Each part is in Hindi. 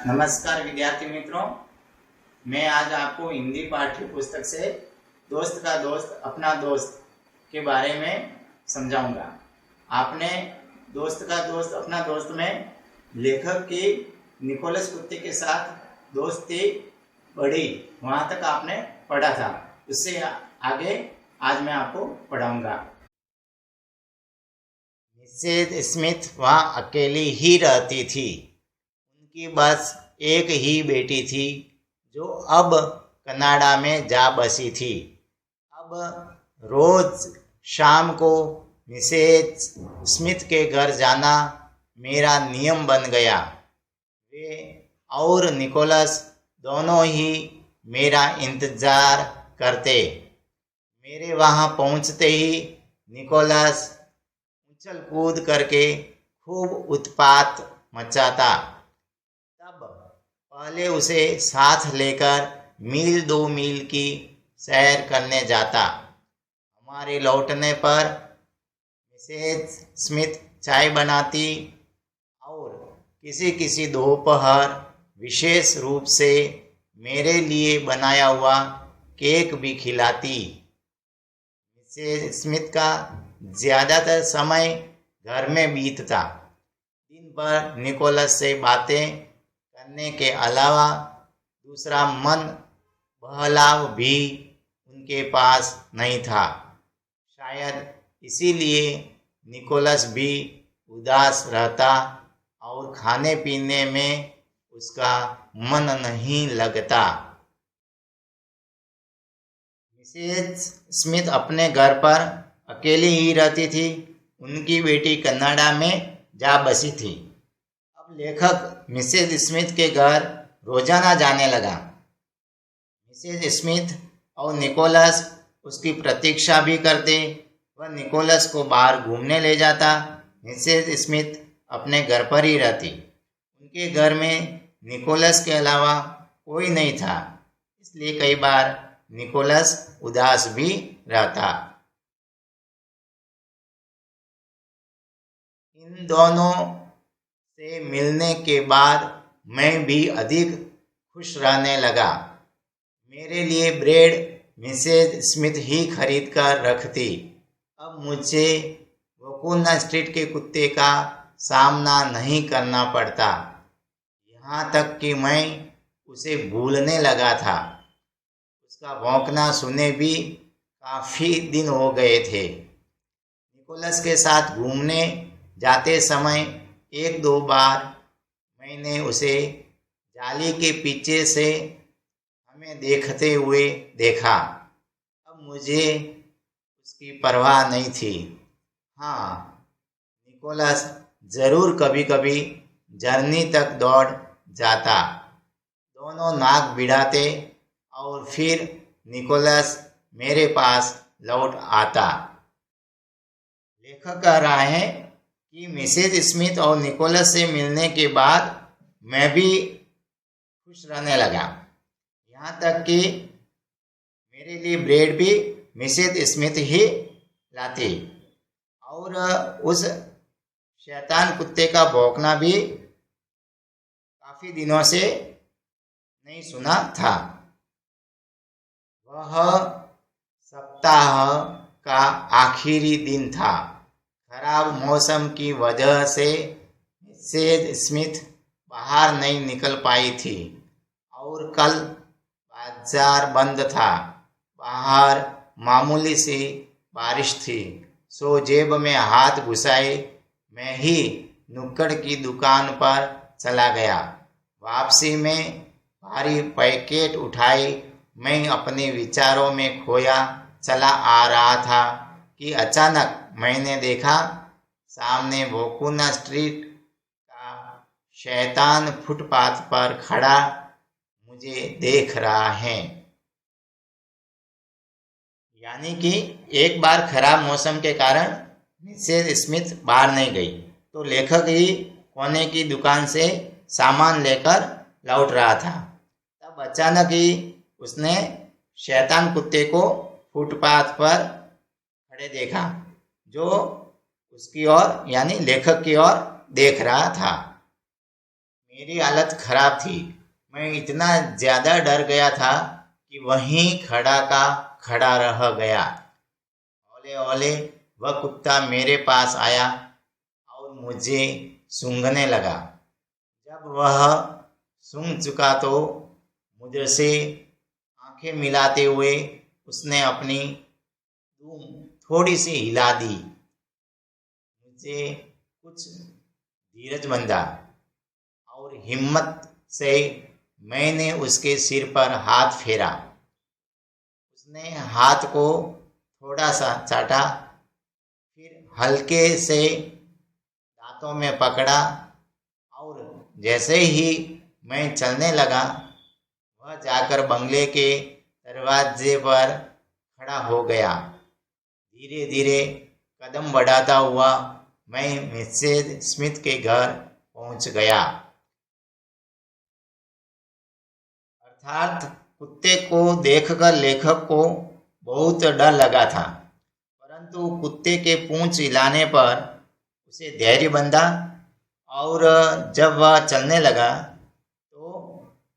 नमस्कार विद्यार्थी मित्रों, मैं आज आपको हिंदी पाठ्य पुस्तक से दोस्त का दोस्त अपना दोस्त के बारे में समझाऊंगा। आपने दोस्त का दोस्त अपना दोस्त में लेखक की निकोलस कुत्ते के साथ दोस्ती बढ़ी, वहाँ तक आपने पढ़ा था। उससे आगे आज मैं आपको पढ़ाऊंगा। मिसेज स्मिथ वहाँ अकेली ही रहती थी। उनकी बस एक ही बेटी थी जो अब कनाडा में जा बसी थी। अब रोज शाम को मिसेज स्मिथ के घर जाना मेरा नियम बन गया। वे और निकोलस दोनों ही मेरा इंतज़ार करते। मेरे वहाँ पहुँचते ही निकोलस उछल कूद करके खूब उत्पात मचाता। तब पहले उसे साथ लेकर मील 2 मील की सैर करने जाता। हमारे लौटने पर मिसेज स्मिथ चाय बनाती और किसी दोपहर विशेष रूप से मेरे लिए बनाया हुआ केक भी खिलाती। मिसेज स्मिथ का ज़्यादातर समय घर में बीतता। दिन भर निकोलस से बातें करने के अलावा दूसरा मन बहलाव भी उनके पास नहीं था। शायद इसीलिए निकोलस भी उदास रहता और खाने पीने में उसका मन नहीं लगता। मिसेज स्मिथ अपने घर पर अकेली ही रहती थी। उनकी बेटी कनाडा में जा बसी थी। अब लेखक मिसेज स्मिथ के घर रोजाना जाने लगा। मिसेज स्मिथ और निकोलस उसकी प्रतीक्षा भी करते। वह निकोलस को बाहर घूमने ले जाता। मिसेज स्मिथ अपने घर पर ही रहती। उनके घर में निकोलस के अलावा कोई नहीं था, इसलिए कई बार निकोलस उदास भी रहता। इन दोनों से मिलने के बाद मैं भी अधिक खुश रहने लगा। मेरे लिए ब्रेड मिसेज स्मिथ ही खरीद कर रखती। अब मुझे वोकुना स्ट्रीट के कुत्ते का सामना नहीं करना पड़ता। यहाँ तक कि मैं उसे भूलने लगा था। उसका भौंकना सुने भी काफ़ी दिन हो गए थे। निकोलस के साथ घूमने जाते समय 1-2 बार मैंने उसे जाली के पीछे से हमें देखते हुए देखा। अब मुझे उसकी परवाह नहीं थी। हाँ, निकोलस ज़रूर कभी कभी झरनी तक दौड़ जाता। दोनों नाक भिड़ाते और फिर निकोलस मेरे पास लौट आता। लेखक कह रहा है कि मिसेज स्मिथ और निकोलस से मिलने के बाद मैं भी खुश रहने लगा। यहाँ तक कि मेरे लिए ब्रेड भी मिसेज स्मिथ ही लाती और उस शैतान कुत्ते का भौंकना भी काफ़ी दिनों से नहीं सुना था। वह सप्ताह का आखिरी दिन था। खराब मौसम की वजह से मिसेज स्मिथ बाहर नहीं निकल पाई थी और कल बाजार बंद था। बाहर मामूली सी बारिश थी, सो जेब में हाथ घुसाए मैं ही नुक्कड़ की दुकान पर चला गया। वापसी में भारी पैकेट उठाई मैं अपने विचारों में खोया चला आ रहा था कि अचानक मैंने देखा सामने वोकुना स्ट्रीट का शैतान फुटपाथ पर खड़ा मुझे देख रहा है। यानी कि एक बार खराब मौसम के कारण मिसेज स्मिथ बाहर नहीं गई, तो लेखक ही कोने की दुकान से सामान लेकर लौट रहा था। तब अचानक ही उसने शैतान कुत्ते को फुटपाथ पर खड़े देखा, जो उसकी ओर यानी लेखक की ओर देख रहा था। मेरी हालत खराब थी। मैं इतना ज़्यादा डर गया था कि वहीं खड़ा का खड़ा रह गया। ओले ओले, वह कुत्ता मेरे पास आया और मुझे सूंघने लगा। जब वह सूंघ चुका तो मुझसे आंखें मिलाते हुए उसने अपनी दुम थोड़ी सी हिला दी। मुझे कुछ धीरज बंधा और हिम्मत से मैंने उसके सिर पर हाथ फेरा। उसने हाथ को थोड़ा सा चाटा, फिर हल्के से दांतों में पकड़ा और जैसे ही मैं चलने लगा, वह जाकर बंगले के दरवाजे पर खड़ा हो गया। धीरे धीरे कदम बढ़ाता हुआ मैं मिसेज स्मिथ के घर पहुंच गया। अर्थात कुत्ते को देखकर लेखक को बहुत डर लगा था, परंतु कुत्ते के पूंछ हिलाने पर उसे धैर्य बंधा और जब वह चलने लगा तो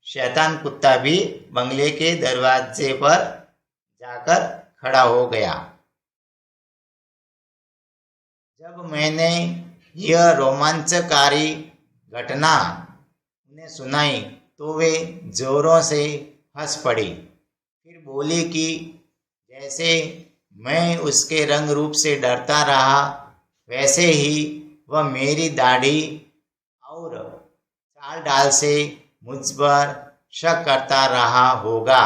शैतान कुत्ता भी बंगले के दरवाजे पर जाकर खड़ा हो गया। जब मैंने यह रोमांचकारी घटना उन्हें सुनाई तो वे जोरों से हंस पड़ी। फिर बोली कि जैसे मैं उसके रंग रूप से डरता रहा, वैसे ही वह मेरी दाढ़ी और चाल डाल से मुझ पर शक करता रहा होगा,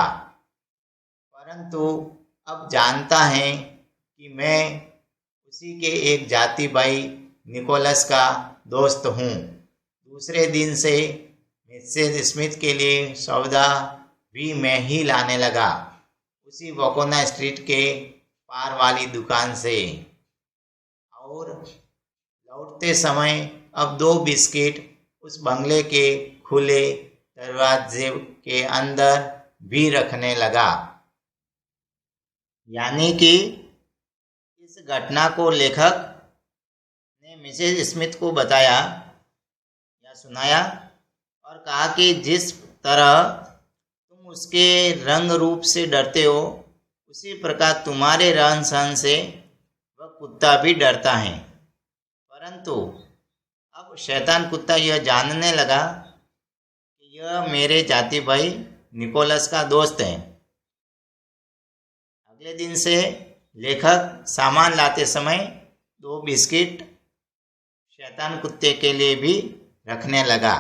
परंतु अब जानता है कि मैं उसी के एक जाति भाई निकोलस का दोस्त हूँ। दूसरे दिन से मिसेज स्मिथ के लिए सौदा भी मैं ही लाने लगा, उसी वकोना स्ट्रीट के पार वाली दुकान से। और लौटते समय अब 2 बिस्किट उस बंगले के खुले दरवाजे के अंदर भी रखने लगा। यानी कि इस घटना को लेखक ने मिसेज स्मिथ को बताया या सुनाया और कहा कि जिस तरह तुम उसके रंग रूप से डरते हो, उसी प्रकार तुम्हारे रहन सहन से वह कुत्ता भी डरता है। परंतु अब शैतान कुत्ता यह जानने लगा कि यह मेरे जाति भाई निकोलस का दोस्त है। अगले दिन से लेखक सामान लाते समय 2 बिस्किट शैतान कुत्ते के लिए भी रखने लगा।